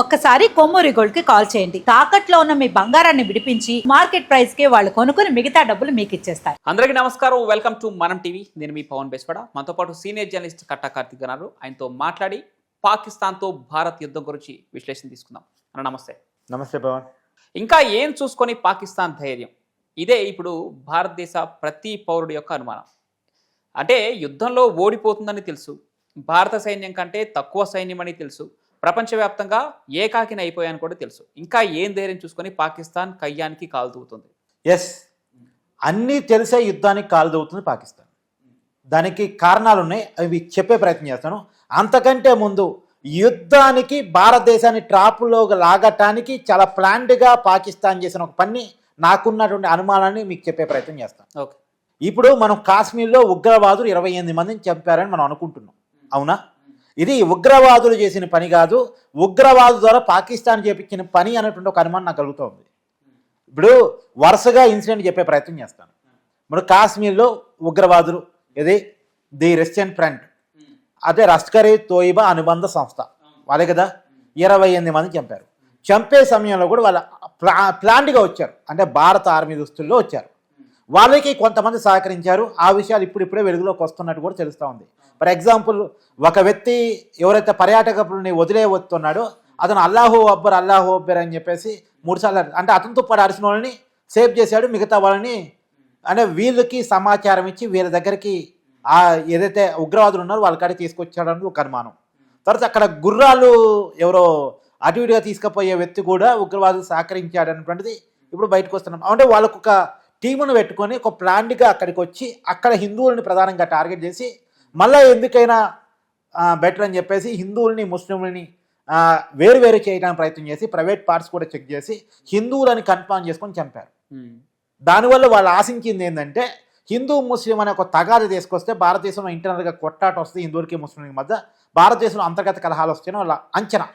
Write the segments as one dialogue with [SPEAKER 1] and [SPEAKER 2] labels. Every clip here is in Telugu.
[SPEAKER 1] ఒక్కసారి కొమ్మూరి గోల్డ్ కి కాల్ చేయండి. తాకట్లో ఉన్న మీ బంగారాన్ని విడిపించి మార్కెట్ ప్రైస్ కి వాళ్ళు కొనుక్కుని మిగతా డబ్బులు మీకు ఇచ్చేస్తారు.
[SPEAKER 2] అందరికీ నమస్కారం, వెల్కమ్ టు మనం టీవీ. నేను మీ పవన్ బేస్పడ. మనతో పాటు సీనియర్ జర్నలిస్ట్ కట్టా కార్తిక్ గారు. ఆయనతో మాట్లాడి పాకిస్తాన్తో భారత్ యుద్ధం గురించి విశ్లేషణ తీసుకుందాం. అన్న నమస్తే.
[SPEAKER 3] నమస్తే పవన్.
[SPEAKER 2] ఇంకా ఏం చూసుకొని పాకిస్తాన్ ధైర్యం? ఇదే ఇప్పుడు భారతదేశ ప్రతి పౌరుడి యొక్క అనుమానం. అంటే యుద్ధంలో ఓడిపోతుందని తెలుసు, భారత సైన్యం కంటే తక్కువ సైన్యం అని తెలుసు, ప్రపంచవ్యాప్తంగా ఏకాకిని అయిపోయాని కూడా తెలుసు. ఇంకా ఏం ధైర్యం చూసుకొని పాకిస్తాన్ కయ్యానికి కాలు దూవుతుంది?
[SPEAKER 3] ఎస్, అన్నీ తెలిసే యుద్ధానికి కాలు దూవుతుంది పాకిస్తాన్. దానికి కారణాలు ఉన్నాయి, అవి చెప్పే ప్రయత్నం చేస్తాను. అంతకంటే ముందు యుద్ధానికి భారతదేశాన్ని ట్రాపులో లాగటానికి చాలా ప్లాన్డ్గా పాకిస్తాన్ చేసిన ఒక పని, నాకున్నటువంటి అనుమానాన్ని మీకు చెప్పే ప్రయత్నం చేస్తాను.
[SPEAKER 2] ఓకే,
[SPEAKER 3] ఇప్పుడు మనం కాశ్మీర్లో ఉగ్రవాదులు 28 మందిని చంపారని మనం అనుకుంటున్నాం, అవునా? ఇది ఉగ్రవాదులు చేసిన పని కాదు, ఉగ్రవాదు ద్వారా పాకిస్తాన్ చేపించిన పని అనేటువంటి ఒక అనుమానం నాకు కలుగుతుంది. ఇప్పుడు వరుసగా ఇన్సిడెంట్ చెప్పే ప్రయత్నం చేస్తాను. ఇప్పుడు కాశ్మీర్లో ఉగ్రవాదులు, ఇది ది రెసిస్టెంట్ ఫ్రంట్, అదే లష్కర్ ఇ తోయిబా అనుబంధ సంస్థ వాళ్ళే కదా, 28 మంది చంపారు. చంపే సమయంలో కూడా వాళ్ళ ప్లాన్డ్గా వచ్చారు, అంటే భారత ఆర్మీ దుస్తుల్లో వచ్చారు. వాళ్ళకి కొంతమంది సహకరించారు. ఆ విషయాలు ఇప్పుడిప్పుడే వెలుగులోకి వస్తున్నట్టు కూడా తెలుస్తూ ఉంది. ఫర్ ఎగ్జాంపుల్, ఒక వ్యక్తి ఎవరైతే పర్యాటకులని వదిలే వస్తున్నాడో అతను అల్లాహు అక్బర్ అని చెప్పేసి 3 సార్లు, అంటే అతనితో పాటు అరిసిన వాళ్ళని సేవ్ చేశాడు. మిగతా వాళ్ళని అంటే వీళ్ళకి సమాచారం ఇచ్చి వీళ్ళ దగ్గరికి ఏదైతే ఉగ్రవాదులు ఉన్నారో వాళ్ళ కాడికి తీసుకొచ్చాడని ఒక అనుమానం. తర్వాత అక్కడ గుర్రాలు ఎవరో అటు ఇటుగా తీసుకుపోయే వ్యక్తి కూడా ఉగ్రవాదులు సహకరించాడనేటువంటిది ఇప్పుడు బయటకు వస్తున్నాం. అంటే వాళ్ళకు ఒక టీమును పెట్టుకొని ఒక ప్లాన్డ్గా అక్కడికి వచ్చి అక్కడ హిందువులని ప్రధానంగా టార్గెట్ చేసి మళ్ళీ ఎందుకైనా బెటర్ అని చెప్పేసి హిందువుల్ని ముస్లింలని వేరు చేయడానికి ప్రయత్నం చేసి ప్రైవేట్ పార్ట్స్ కూడా చెక్ చేసి హిందువులని కన్ఫర్మ్ చేసుకొని చంపారు. దానివల్ల వాళ్ళు ఆశించింది ఏంటంటే హిందూ ముస్లిం అనే ఒక తగాద తీసుకొస్తే భారతదేశంలో ఇంటర్నల్గా కొట్టాట వస్తే హిందువులకి ముస్లింలకి మధ్య, భారతదేశంలో అంతర్గత కలహాలు వస్తేనే వాళ్ళ అంచనా.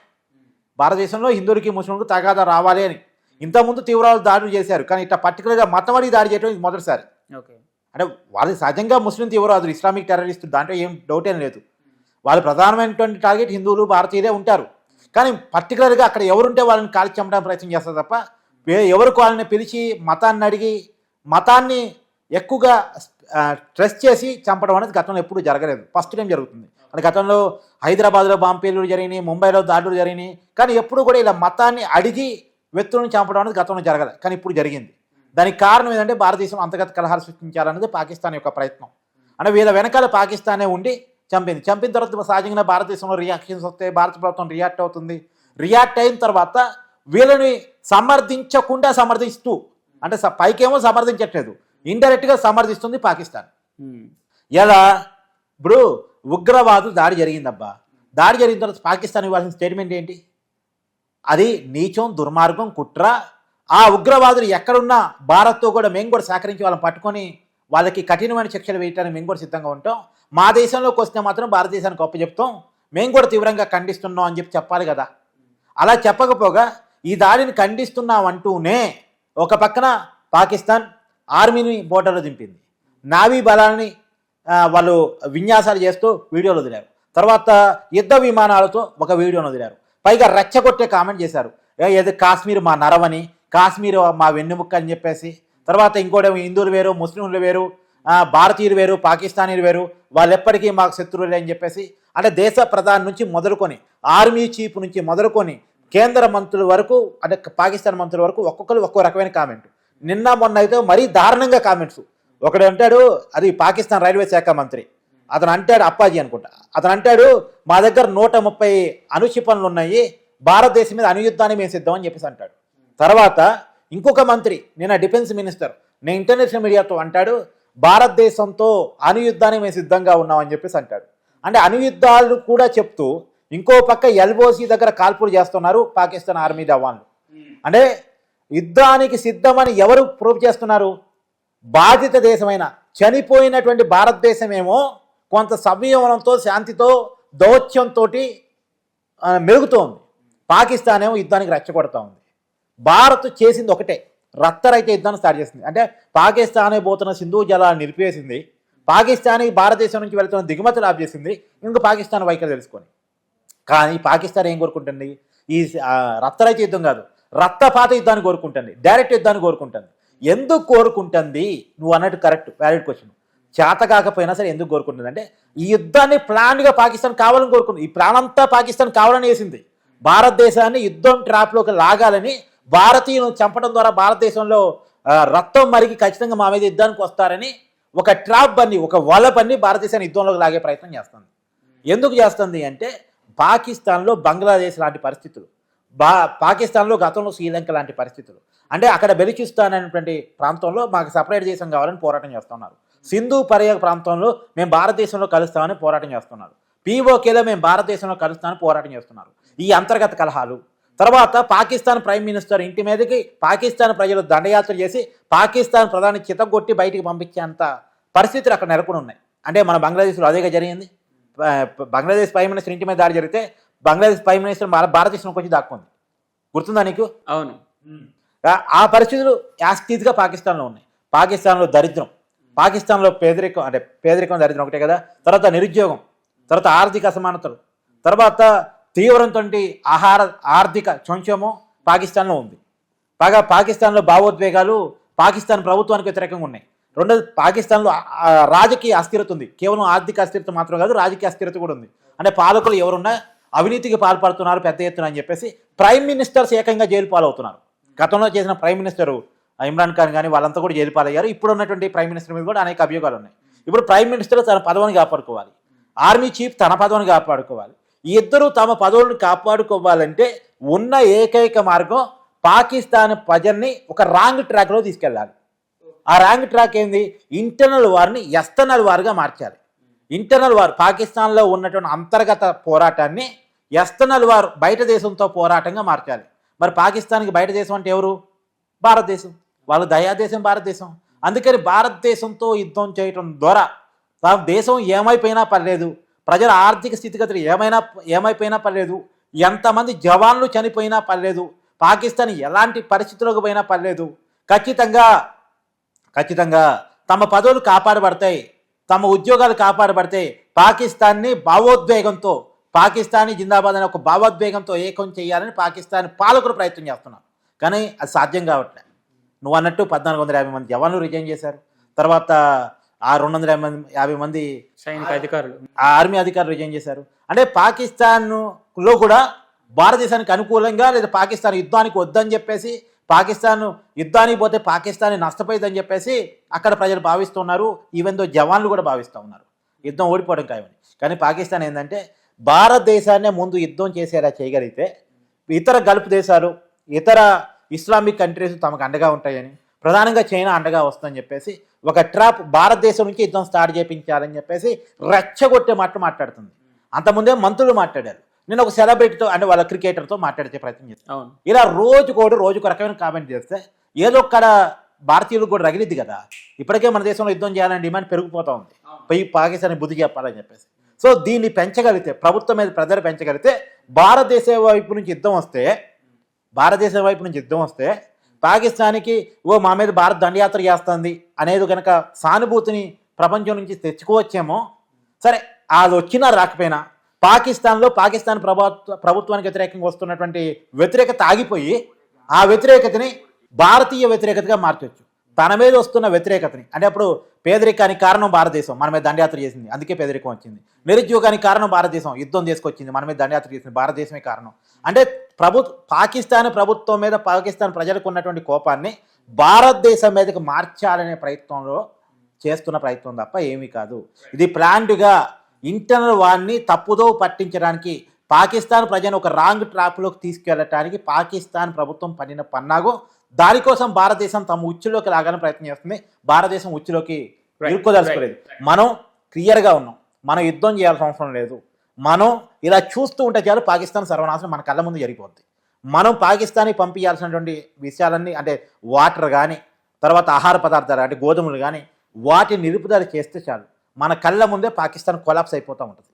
[SPEAKER 3] భారతదేశంలో హిందువులకి ముస్లింలకు తగాద రావాలి అని ఇంతకుముందు తీవ్రవాదులు దాడులు చేశారు, కానీ ఇట్లా పర్టికులర్గా మతమడి దాడి చేయడం ఇది మొదటిసారి.
[SPEAKER 2] ఓకే,
[SPEAKER 3] అంటే వాళ్ళు సహజంగా ముస్లిం తీవ్రవాదులు, ఇస్లామిక్ టెర్రరిస్టులు, దాంట్లో ఏం డౌట్ ఏం లేదు. వాళ్ళు ప్రధానమైనటువంటి టార్గెట్ హిందువులు భారతీయులే ఉంటారు. కానీ పర్టికులర్గా అక్కడ ఎవరుంటే వాళ్ళని కాల్చి చంపడానికి ప్రయత్నం చేస్తారు తప్ప ఎవరికి వాళ్ళని పిలిచి మతాన్ని అడిగి మతాన్ని ఎక్కువగా స్ట్రెస్ చేసి చంపడం అనేది గతంలో ఎప్పుడూ జరగలేదు. ఫస్ట్ టైం జరుగుతుంది. అంటే గతంలో హైదరాబాద్లో బాంబు పేలుడు జరిగినాయి, ముంబైలో దాడులు జరిగినాయి, కానీ ఎప్పుడు కూడా ఇలా మతాన్ని అడిగి వ్యక్తులను చంపడం అనేది గతంలో జరగదు, కానీ ఇప్పుడు జరిగింది. దానికి కారణం ఏంటంటే భారతదేశం అంతర్గత కలహాలు సృష్టించాలన్నది పాకిస్తాన్ యొక్క ప్రయత్నం. అంటే వీళ్ళ వెనకాల పాకిస్తానే ఉండి చంపిన తర్వాత సహజంగా భారతదేశంలో రియాక్షన్స్ వస్తాయి, భారత ప్రభుత్వం రియాక్ట్ అవుతుంది. రియాక్ట్ అయిన తర్వాత వీళ్ళని సమర్థించకుండా సమర్థిస్తూ, అంటే పైకేమో సమర్థించట్లేదు, ఇండైరెక్ట్గా సమర్థిస్తుంది పాకిస్తాన్. ఎలా? ఇప్పుడు ఉగ్రవాదు దాడి జరిగిందబ్బా, దాడి జరిగిన తర్వాత పాకిస్తాన్ ఇవ్వాల్సిన స్టేట్మెంట్ ఏంటి? అది నీచం, దుర్మార్గం, కుట్ర. ఆ ఉగ్రవాదులు ఎక్కడున్నా భారత్తో కూడా మేము కూడా సహకరించి వాళ్ళని పట్టుకొని వాళ్ళకి కఠినమైన శిక్షలు వేయడానికి మేము కూడా సిద్ధంగా ఉంటాం. మా దేశంలోకి వస్తే మాత్రం భారతదేశానికి గొప్ప చెప్తాం, మేము కూడా తీవ్రంగా ఖండిస్తున్నాం అని చెప్పాలి కదా. అలా చెప్పకపోగా ఈ దాడిని ఖండిస్తున్నాం అంటూనే ఒక పక్కన పాకిస్తాన్ ఆర్మీని బోర్డర్లో దింపింది, నావీ బలాలని వాళ్ళు విన్యాసాలు చేస్తూ వీడియోలు వదిలారు, తర్వాత యుద్ధ విమానాలతో ఒక వీడియోను వదిలారు, పైగా రెచ్చగొట్టే కామెంట్ చేశారు, ఏది కాశ్మీర్ మా నరవని, కాశ్మీర్ మా వెన్నెముక్క అని చెప్పేసి. తర్వాత ఇంకోటేమో హిందువులు వేరు, ముస్లింలు వేరు, భారతీయులు వేరు, పాకిస్తానీలు వేరు, వాళ్ళు ఎప్పటికీ మాకు శత్రువులే అని చెప్పేసి. అంటే దేశ ప్రధాని నుంచి మొదలుకొని ఆర్మీ చీఫ్ నుంచి మొదలుకొని కేంద్ర మంత్రుల వరకు, అంటే పాకిస్తాన్ మంత్రుల వరకు ఒక్కొక్కరు ఒక్కో రకమైన కామెంట్. నిన్న మొన్న అయితే మరీ దారుణంగా కామెంట్స్. ఒకడు అంటాడు, అది పాకిస్తాన్ రైల్వే శాఖ మంత్రి, అతను అంటాడు, అప్పాజీ అనుకుంటా, అతను అంటాడు మా దగ్గర 130 అణుక్షిపణులు ఉన్నాయి, భారతదేశం మీద అణుయుద్ధాన్ని మేము సిద్ధం అని చెప్పేసి అంటాడు. తర్వాత ఇంకొక మంత్రి, నేను డిఫెన్స్ మినిస్టర్, నేను ఇంటర్నేషనల్ మీడియాతో అంటాడు భారతదేశంతో అణుయుద్ధానికి మేము సిద్ధంగా ఉన్నామని చెప్పేసి అంటాడు. అంటే అణుయుద్ధాలు కూడా చెప్తూ ఇంకో పక్క ఎల్ఓసి దగ్గర కాల్పులు చేస్తున్నారు పాకిస్తాన్ ఆర్మీ జవాన్లు. అంటే యుద్ధానికి సిద్ధమని ఎవరు ప్రూవ్ చేస్తున్నారు? బాధిత దేశమైన చనిపోయినటువంటి భారతదేశమేమో కొంత సంయమనంతో, శాంతితో, దౌత్యంతో మెరుగుతోంది. పాకిస్తాన్ ఏమో యుద్ధానికి రెచ్చగొడతా ఉంది. భారత్ చేసింది ఒకటే, రక్తరహిత యుద్ధాన్ని స్టార్ట్ చేసింది. అంటే పాకిస్తానే పోతున్న సింధు జలాన్ని నిలిపివేసింది, పాకిస్తాన్కి భారతదేశం నుంచి వెళ్తున్న దిగుమతులు ఆప్ చేసింది. ఇంక పాకిస్తాన్ వైఖరి తెలుసుకొని. కానీ పాకిస్తాన్ ఏం కోరుకుంటుంది? ఈ రక్తరహిత యుద్ధం కాదు, రక్తపాత యుద్ధాన్ని కోరుకుంటుంది, డైరెక్ట్ యుద్ధాన్ని కోరుకుంటుంది. ఎందుకు కోరుకుంటుంది నువ్వు అన్నట్టు కరెక్ట్, వ్యాలిడ్ క్వశ్చన్. చేత కాకపోయినా సరే ఎందుకు కోరుకుంటుంది అంటే ఈ యుద్ధాన్ని ప్లాన్గా పాకిస్తాన్ కావాలని కోరుకుంది. ఈ ప్లాన్ అంతా పాకిస్తాన్ కావాలని వేసింది. భారతదేశాన్ని యుద్ధం ట్రాప్లోకి లాగాలని, భారతీయులను చంపడం ద్వారా భారతదేశంలో రక్తం మరిగి ఖచ్చితంగా మా మీద యుద్ధానికి వస్తారని ఒక ట్రాప్ బన్ని, ఒక వల బన్ని భారతదేశాన్ని యుద్ధంలోకి లాగే ప్రయత్నం చేస్తుంది. ఎందుకు చేస్తుంది అంటే పాకిస్తాన్లో బంగ్లాదేశ్ లాంటి పరిస్థితులు, పాకిస్తాన్లో గతంలో శ్రీలంక లాంటి పరిస్థితులు, అంటే అక్కడ బెలుచిస్తాన్ అనేటువంటి ప్రాంతంలో మాకు సపరేట్ దేశం కావాలని పోరాటం చేస్తున్నారు. సింధు పర్యాయ ప్రాంతంలో మేము భారతదేశంలో కలుస్తామని పోరాటం చేస్తున్నారు. పీఓకేలో మేము భారతదేశంలో కలుస్తామని పోరాటం చేస్తున్నారు. ఈ అంతర్గత కలహాలు తర్వాత పాకిస్తాన్ ప్రైమ్ మినిస్టర్ ఇంటి మీదకి పాకిస్తాన్ ప్రజలు దండయాత్ర చేసి పాకిస్తాన్ ప్రధాని చితగొట్టి బయటికి పంపించేంత పరిస్థితులు అక్కడ నెలకొని ఉన్నాయి. అంటే మన బంగ్లాదేశ్లో అదేగా జరిగింది. బంగ్లాదేశ్ ప్రైమ్ మినిస్టర్ ఇంటి మీద దాడి జరిగితే బంగ్లాదేశ్ ప్రైమ్ మినిస్టర్ భారతదేశంలోకి వచ్చి దాక్కుంది. గుర్తుందా నీకు?
[SPEAKER 2] అవును.
[SPEAKER 3] ఆ పరిస్థితులు యాస్టీజ్గా పాకిస్తాన్లో ఉన్నాయి. పాకిస్తాన్లో దరిద్రం, పాకిస్తాన్లో పేదరికం, అంటే పేదరికం దరిద్రం ఒకటే కదా, తర్వాత నిరుద్యోగం, తర్వాత ఆర్థిక అసమానతలు, తర్వాత తీవ్రంతో ఆర్థిక సంక్షోభం పాకిస్తాన్లో ఉంది. బాగా పాకిస్తాన్లో భావోద్వేగాలు పాకిస్తాన్ ప్రభుత్వానికి వ్యతిరేకంగా ఉన్నాయి. రెండోది పాకిస్తాన్లో రాజకీయ అస్థిరత ఉంది. కేవలం ఆర్థిక అస్థిరత మాత్రం కాదు, రాజకీయ అస్థిరత కూడా ఉంది. అంటే పాలకులు ఎవరున్నా అవినీతికి పాల్పడుతున్నారు పెద్ద ఎత్తున అని చెప్పేసి ప్రైమ్ మినిస్టర్స్ ఏకంగా జైలు పాలవుతున్నారు. గతంలో చేసిన ప్రైమ్ మినిస్టరు ఇమ్రాన్ ఖాన్ కానీ వాళ్ళంతా కూడా జైలు పాలయ్యారు. ఇప్పుడు ఉన్నటువంటి ప్రైమ్ మినిస్టర్ మీద కూడా అనేక అభియోగాలు ఉన్నాయి. ఇప్పుడు ప్రైమ్ మినిస్టర్ తన పదవిని కాపాడుకోవాలి, ఆర్మీ చీఫ్ తన పదవిని కాపాడుకోవాలి. ఈ ఇద్దరు తమ పదవులను కాపాడుకోవాలంటే ఉన్న ఏకైక మార్గం పాకిస్తాన్ ప్రజల్ని ఒక రాంగ్ ట్రాక్లో తీసుకెళ్ళాలి. ఆ రాంగ్ ట్రాక్ ఏంది? ఇంటర్నల్ వార్ని ఎక్స్టర్నల్ వార్గా మార్చాలి. ఇంటర్నల్ వార్ పాకిస్తాన్లో ఉన్నటువంటి అంతర్గత పోరాటాన్ని ఎక్స్టర్నల్ వార్ బయట దేశంతో పోరాటంగా మార్చాలి. మరి పాకిస్తాన్కి బయట దేశం అంటే ఎవరు? భారతదేశం. వాళ్ళు దయాదేశం భారతదేశం. అందుకని భారతదేశంతో యుద్ధం చేయటం ద్వారా దేశం ఏమైపోయినా పర్లేదు, ప్రజల ఆర్థిక స్థితిగతులు ఏమైపోయినా పర్లేదు, ఎంతమంది జవాన్లు చనిపోయినా పర్లేదు, పాకిస్తాన్ ఎలాంటి పరిస్థితులకు పోయినా పర్లేదు, ఖచ్చితంగా తమ పదవులు కాపాడబడతాయి, తమ ఉద్యోగాలు కాపాడబడతాయి. పాకిస్తాన్ని భావోద్వేగంతో, పాకిస్తానీ జిందాబాద్ అనే ఒక భావోద్వేగంతో ఏకం చేయాలని పాకిస్తాన్ పాలకులు ప్రయత్నం చేస్తున్నారు. కానీ అది సాధ్యం కావట్లే. నువ్వు అన్నట్టు 1450 మంది జవాన్లు రిజైన్ చేశారు. తర్వాత ఆ 250 మంది
[SPEAKER 2] సైనిక అధికారులు,
[SPEAKER 3] ఆ ఆర్మీ అధికారులు రిజైన్ చేశారు. అంటే పాకిస్తాన్లో కూడా భారతదేశానికి అనుకూలంగా లేదా పాకిస్తాన్ యుద్ధానికి వద్దని చెప్పేసి, పాకిస్తాన్ యుద్ధానికి పోతే పాకిస్తాన్ నష్టపోయిందని చెప్పేసి అక్కడ ప్రజలు భావిస్తున్నారు. ఈవెన్ దో జవాన్లు కూడా భావిస్తూ ఉన్నారు యుద్ధం ఓడిపోవడం ఖాయమని. కానీ పాకిస్తాన్ ఏంటంటే భారతదేశాన్నే ముందు యుద్ధం చేసేలా చేయగలిగితే ఇతర గల్ఫ్ దేశాలు, ఇతర ఇస్లామిక్ కంట్రీస్ తమకు అండగా ఉంటాయని, ప్రధానంగా చైనా అండగా వస్తుందని చెప్పేసి ఒక ట్రాప్ భారతదేశం నుంచి యుద్ధం స్టార్ట్ చేయించాలని చెప్పేసి రెచ్చగొట్టే మాట్లాడుతుంది. అంతకుముందే మంత్రులు మాట్లాడారు. నేను ఒక సెలబ్రిటీతో, అంటే వాళ్ళ క్రికెటర్తో మాట్లాడితే ప్రయత్నం చేస్తాను. ఇలా రోజుకు రకమైన కామెంట్ చేస్తే ఏదో ఒక్కడ భారతీయులకు కూడా రగిలిద్ది కదా. ఇప్పటికే మన దేశంలో యుద్ధం చేయాలని డిమాండ్ పెరిగిపోతూ ఉంది, పోయి పాకిస్తాన్ బుద్ధి చెప్పాలని చెప్పేసి. సో దీన్ని పెంచగలిగితే, ప్రభుత్వం మీద ప్రజలు పెంచగలిగితే, భారతదేశం వైపు నుంచి యుద్ధం వస్తే పాకిస్తాన్కి మా మీద భారత్ దండయాత్ర చేస్తుంది అనేది కనుక సానుభూతిని ప్రపంచం నుంచి తెచ్చుకోవచ్చేమో. సరే, అది వచ్చినా రాకపోయినా పాకిస్తాన్లో పాకిస్తాన్ ప్రభుత్వానికి వ్యతిరేకంగా వస్తున్నటువంటి వ్యతిరేకత ఆగిపోయి ఆ వ్యతిరేకతని భారతీయ వ్యతిరేకతగా మార్చవచ్చు. తన మీద వస్తున్న వ్యతిరేకతని, అంటే అప్పుడు పేదరికానికి కారణం భారతదేశం, మన మీద దండయాత్ర చేసింది, అందుకే పేదరికం వచ్చింది. నిరుద్యోగానికి కారణం భారతదేశం, యుద్ధం చేసుకొచ్చింది, మన మీద దండయాత్ర చేసింది, భారతదేశమే కారణం. అంటే పాకిస్తాన్ ప్రభుత్వం మీద పాకిస్తాన్ ప్రజలకు ఉన్నటువంటి కోపాన్ని భారతదేశం మీదకి మార్చాలనే ప్రయత్నంలో చేస్తున్న ప్రయత్నం తప్ప ఏమీ కాదు. ఇది ప్లాన్డ్గా ఇంటర్నల్ వార్ని తప్పుదో పట్టించడానికి, పాకిస్తాన్ ప్రజలను ఒక రాంగ్ ట్రాప్లోకి తీసుకెళ్ళటానికి పాకిస్తాన్ ప్రభుత్వం పన్నిన పన్నాగం. దానికోసం భారతదేశం తమ ఉచ్చులోకి లాగాలని ప్రయత్నం చేస్తుంది. భారతదేశం ఉచ్చులోకి ఇరుక్కోదలుచుకోలేదు. మనం క్లియర్గా ఉన్నాం, మనం యుద్ధం చేయాల్సిన అవసరం లేదు. మనం ఇలా చూస్తూ ఉంటే చాలు పాకిస్తాన్ సర్వనాశనం మన కళ్ళ ముందు జరిగిపోద్ది. మనం పాకిస్తాన్కి పంపించాల్సినటువంటి విషయాలన్నీ, అంటే వాటర్ కానీ, తర్వాత ఆహార పదార్థాలు అంటే గోధుమలు కానీ, వాటిని నిలుపుదల చేస్తే చాలు మన కళ్ళ ముందే పాకిస్తాన్ కొలాప్స్ అయిపోతూ ఉంటుంది.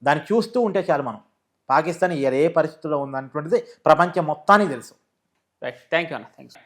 [SPEAKER 3] దాన్ని చూస్తూ ఉంటే చాలు మనం పాకిస్తాన్ ఏ పరిస్థితుల్లో ఉందన్నటువంటిది ప్రపంచం మొత్తానికి తెలుసు.
[SPEAKER 2] రైట్, థ్యాంక్ యూ అన్న, థ్యాంక్స్.